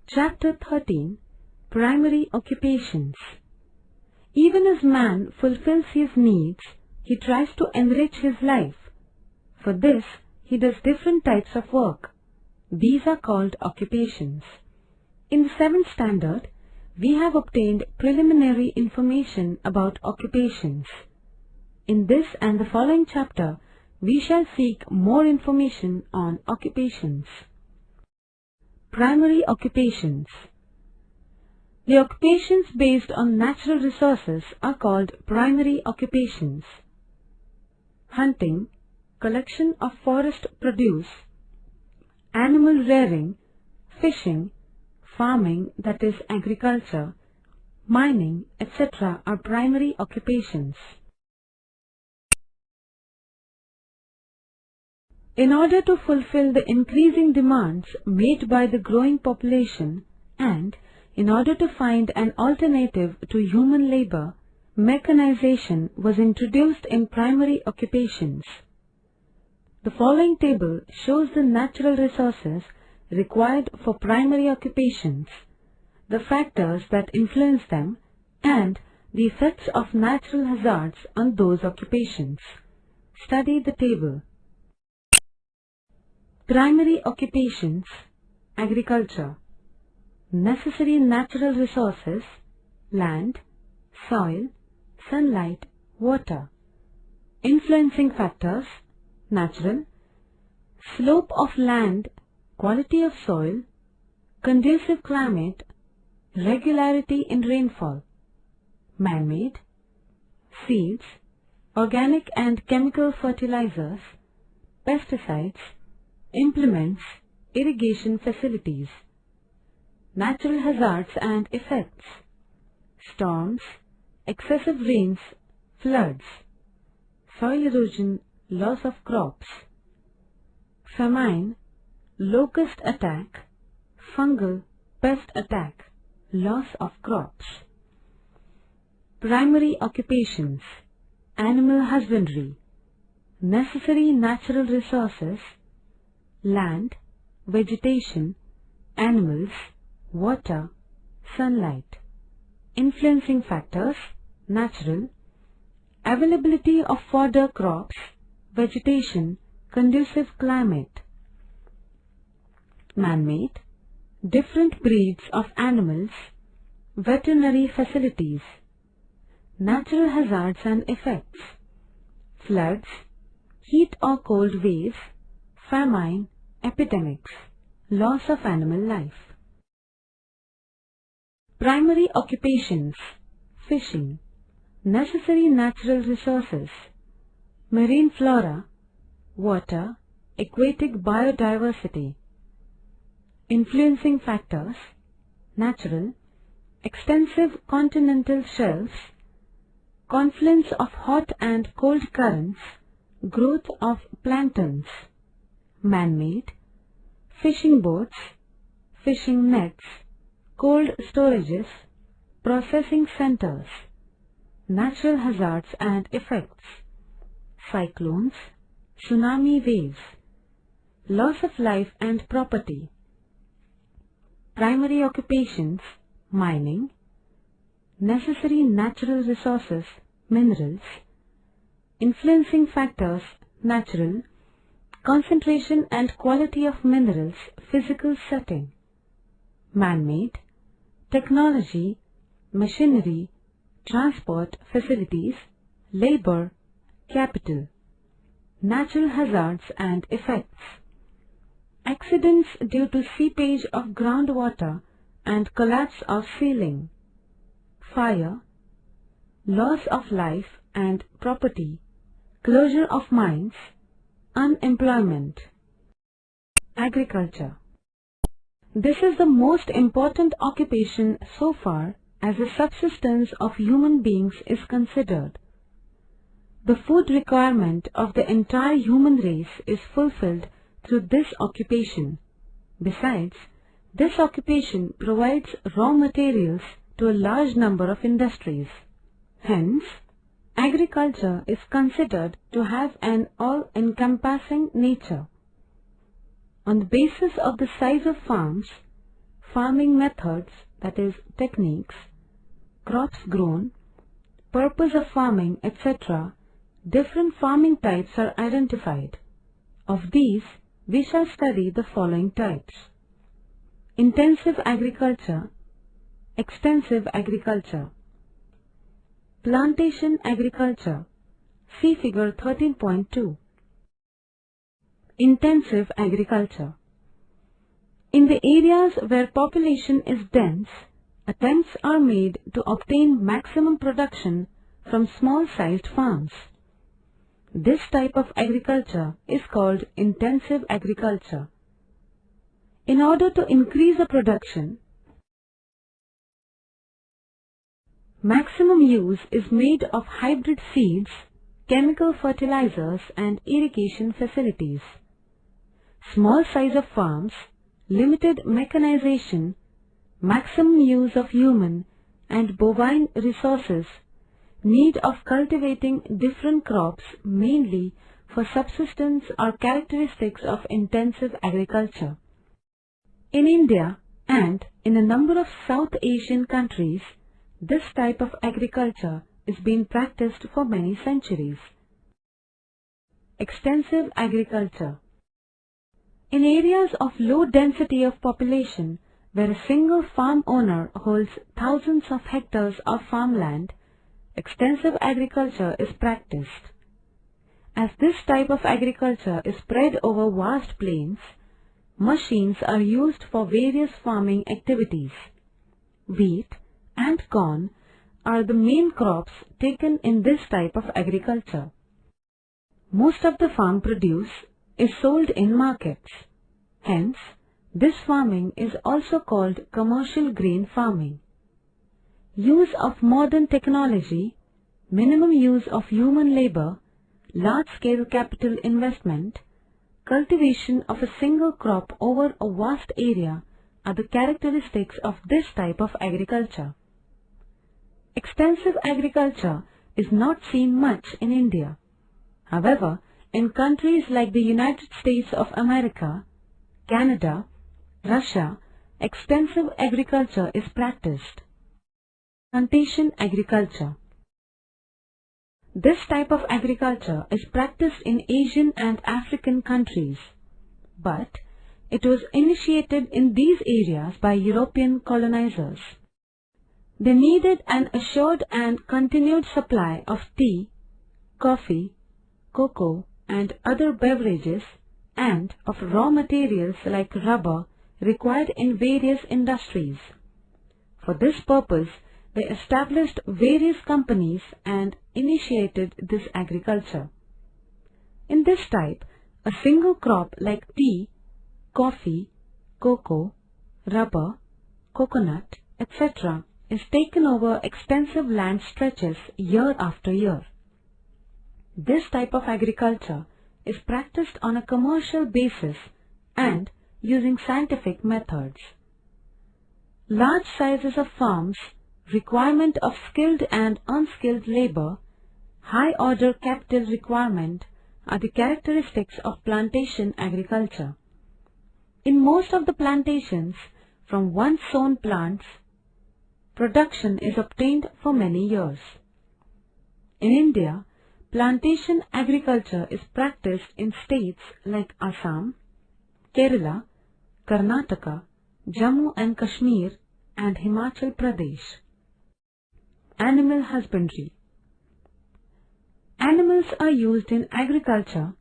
Chapter 13. Primary Occupations. Even as man fulfills his needs, he tries to enrich his life. For this, he does different types of work. These are called occupations. In the 7th standard, we have obtained preliminary information about occupations. In this and the following chapter, we shall seek more information on occupations. Primary occupations. The occupations based on natural resources are called primary occupations. Hunting, collection of forest produce, animal rearing, fishing, farming, that is agriculture, mining, etc. are primary occupations. In order to fulfill the increasing demands made by the growing population and in order to find an alternative to human labor, mechanization was introduced in primary occupations. The following table shows the natural resources required for primary occupations, the factors that influence them, and the effects of natural hazards on those occupations. Study the table. Primary occupations. Agriculture. Necessary natural resources: land, soil, sunlight, water. Influencing factors: natural, slope of land, quality of soil, conducive climate, regularity in rainfall. Man-made: seeds, organic and chemical fertilizers, pesticides, implements, irrigation facilities. Natural hazards and effects: storms, excessive rains, floods, soil erosion, loss of crops, famine, locust attack, fungal pest attack, loss of crops. Primary occupations. Animal husbandry. Necessary natural resources: land, vegetation, animals, water, sunlight. Influencing factors: natural, availability of fodder crops, vegetation, conducive climate. Man-made: different breeds of animals, veterinary facilities. Natural hazards and effects: floods, heat or cold waves, famine, epidemics, loss of animal life. Primary occupations. Fishing. Necessary natural resources: marine flora, water, aquatic biodiversity. Influencing factors: natural, extensive continental shelves, confluence of hot and cold currents, growth of planktons. Man-made: fishing boats, fishing nets, cold storages, processing centers. Natural hazards and effects: cyclones, tsunami waves, loss of life and property. Primary occupations. Mining. Necessary natural resources: minerals. Influencing factors: natural, concentration and quality of minerals, physical setting. Man-made: technology, machinery, transport facilities, labor, capital. Natural hazards and effects: accidents due to seepage of groundwater and collapse of ceiling, fire, loss of life and property, closure of mines, unemployment. Agriculture. This is the most important occupation so far as the subsistence of human beings is considered. The food requirement of the entire human race is fulfilled through this occupation. Besides, this occupation provides raw materials to a large number of industries. Hence, agriculture is considered to have an all-encompassing nature. On the basis of the size of farms, farming methods, that is, techniques, crops grown, purpose of farming, etc., different farming types are identified. Of these, we shall study the following types: intensive agriculture, extensive agriculture, plantation agriculture. See figure 13.2. Intensive agriculture. In the areas where population is dense, attempts are made to obtain maximum production from small-sized farms. This type of agriculture is called intensive agriculture. In order to increase the production, maximum use is made of hybrid seeds, chemical fertilizers and irrigation facilities. Small size of farms, limited mechanization, maximum use of human and bovine resources, need of cultivating different crops mainly for subsistence are characteristics of intensive agriculture. In India and in a number of South Asian countries, this type of agriculture is being practiced for many centuries. Extensive agriculture. In areas of low density of population, where a single farm owner holds thousands of hectares of farmland, extensive agriculture is practiced. As this type of agriculture is spread over vast plains, machines are used for various farming activities. Wheat and corn are the main crops taken in this type of agriculture. Most of the farm produce is sold in markets. Hence, this farming is also called commercial grain farming. Use of modern technology, minimum use of human labor, large-scale capital investment, cultivation of a single crop over a vast area are the characteristics of this type of agriculture. Extensive agriculture is not seen much in India. However, in countries like the United States of America, Canada, Russia, extensive agriculture is practiced. Plantation agriculture. This type of agriculture is practiced in Asian and African countries, but it was initiated in these areas by European colonizers. They needed an assured and continued supply of tea, coffee, cocoa, and other beverages, and of raw materials like rubber required in various industries. For this purpose, they established various companies and initiated this agriculture. In this type, a single crop like tea, coffee, cocoa, rubber, coconut, etc. is taken over extensive land stretches year after year. This type of agriculture is practiced on a commercial basis and using scientific methods. Large sizes of farms, requirement of skilled and unskilled labor, high order capital requirement are the characteristics of plantation agriculture. In most of the plantations, from once sown plants, production is obtained for many years. In India, plantation agriculture is practiced in states like Assam, Kerala, Karnataka, Jammu and Kashmir, and Himachal Pradesh. Animal husbandry. Animals are used in agriculture,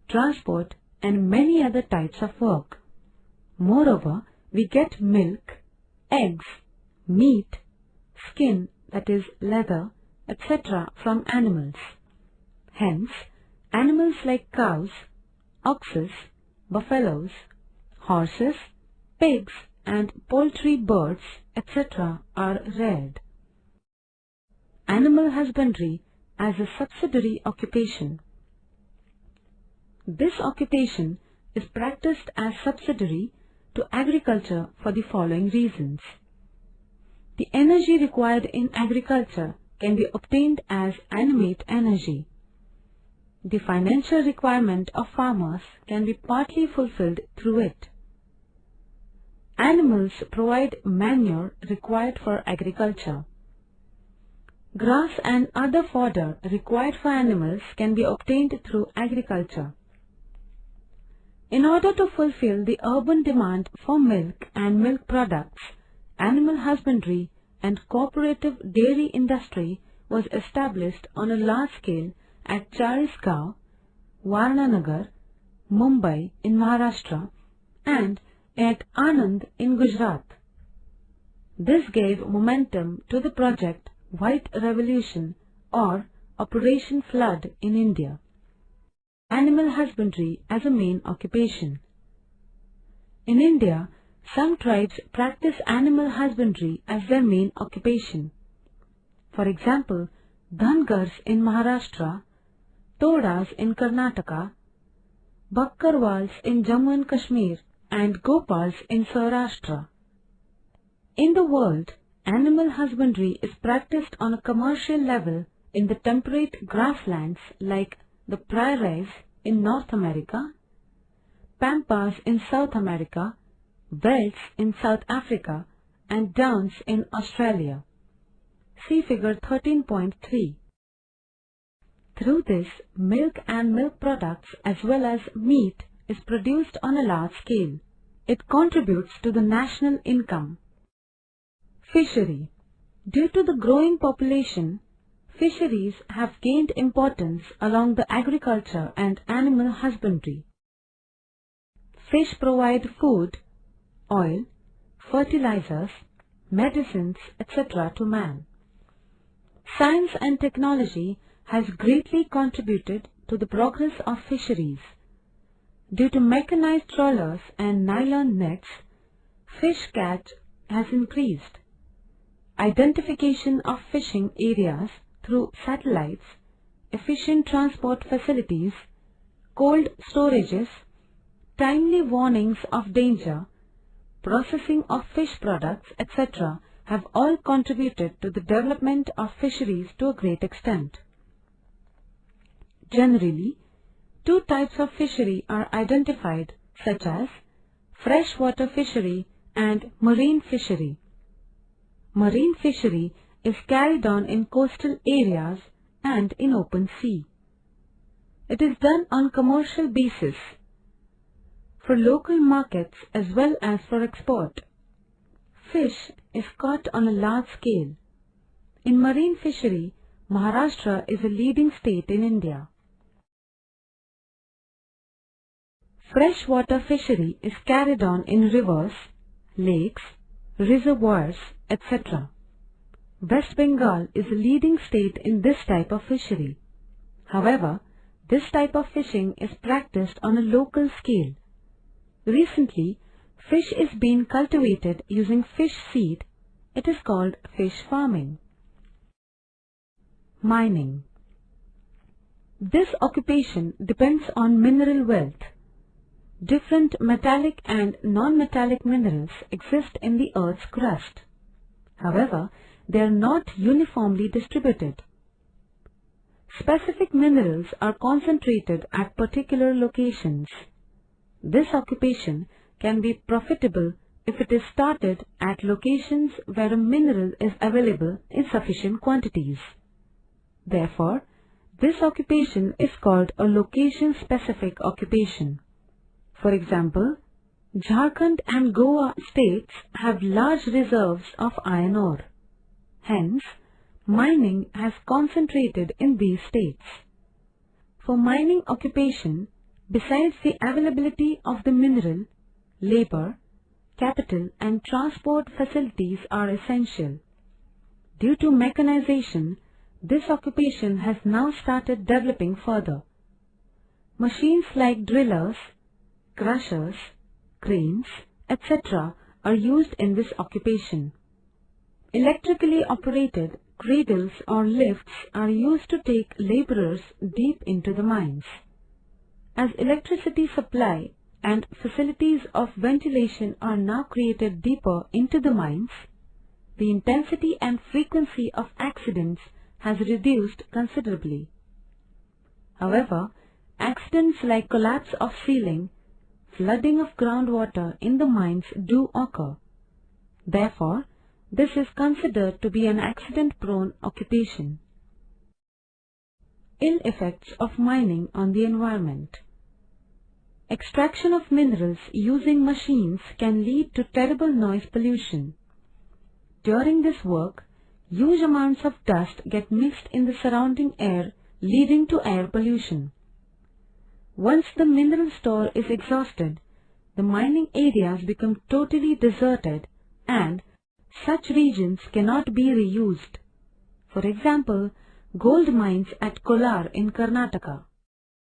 transport, and many other types of work. Moreover, we get milk, eggs, meat, skin, that is leather, etc. from animals. Hence, animals like cows, oxes, buffaloes, horses, pigs, and poultry, birds, etc. are reared. Animal husbandry as a subsidiary occupation. This occupation is practiced as subsidiary to agriculture for the following reasons. The energy required in agriculture can be obtained as animate energy. The financial requirement of farmers can be partly fulfilled through it. Animals provide manure required for agriculture. Grass and other fodder required for animals can be obtained through agriculture. In order to fulfill the urban demand for milk and milk products, animal husbandry and cooperative dairy industry was established on a large scale at Charisgaon, Varnanagar, Mumbai in Maharashtra, and at Anand in Gujarat. This gave momentum to the project White Revolution or Operation Flood in India. Animal husbandry as a main occupation. In India, some tribes practice animal husbandry as their main occupation. For example, Dhangars in Maharashtra, Todas in Karnataka, Bakkarwals in Jammu and Kashmir, and Gopals in Saurashtra. In the world, animal husbandry is practiced on a commercial level in the temperate grasslands like the prairies in North America, pampas in South America, velds in South Africa, and downs in Australia. See figure 13.3. Through this, milk and milk products as well as meat is produced on a large scale. It contributes to the national income. Fishery. Due to the growing population, fisheries have gained importance along the agriculture and animal husbandry. Fish provide food, oil, fertilizers, medicines, etc. to man. Science and technology has greatly contributed to the progress of fisheries. Due to mechanized trawlers and nylon nets, fish catch has increased. Identification of fishing areas through satellites, efficient transport facilities, cold storages, timely warnings of danger, processing of fish products, etc. have all contributed to the development of fisheries to a great extent. Generally, two types of fishery are identified, such as freshwater fishery and marine fishery. Marine fishery is carried on in coastal areas and in open sea. It is done on commercial basis for local markets as well as for export. Fish is caught on a large scale. In marine fishery, Maharashtra is a leading state in India. Freshwater fishery is carried on in rivers, lakes, reservoirs, etc. West Bengal is a leading state in this type of fishery. However, this type of fishing is practiced on a local scale. Recently, fish is being cultivated using fish seed. It is called fish farming. Mining. This occupation depends on mineral wealth. Different metallic and non-metallic minerals exist in the Earth's crust. However, they are not uniformly distributed. Specific minerals are concentrated at particular locations. This occupation can be profitable if it is started at locations where a mineral is available in sufficient quantities. Therefore, this occupation is called a location-specific occupation. For example, Jharkhand and Goa states have large reserves of iron ore. Hence, mining has concentrated in these states. For mining occupation, besides the availability of the mineral, labor, capital and transport facilities are essential. Due to mechanization, this occupation has now started developing further. Machines like drillers, crushers, cranes, etc. are used in this occupation. Electrically operated cradles or lifts are used to take laborers deep into the mines. As electricity supply and facilities of ventilation are now created deeper into the mines, the intensity and frequency of accidents has reduced considerably. However, accidents like collapse of ceiling, flooding of groundwater in the mines do occur. Therefore, this is considered to be an accident-prone occupation. Ill effects of mining on the environment. Extraction of minerals using machines can lead to terrible noise pollution. During this work, huge amounts of dust get mixed in the surrounding air, leading to air pollution. Once the mineral store is exhausted, the mining areas become totally deserted and such regions cannot be reused. For example, gold mines at Kolar in Karnataka.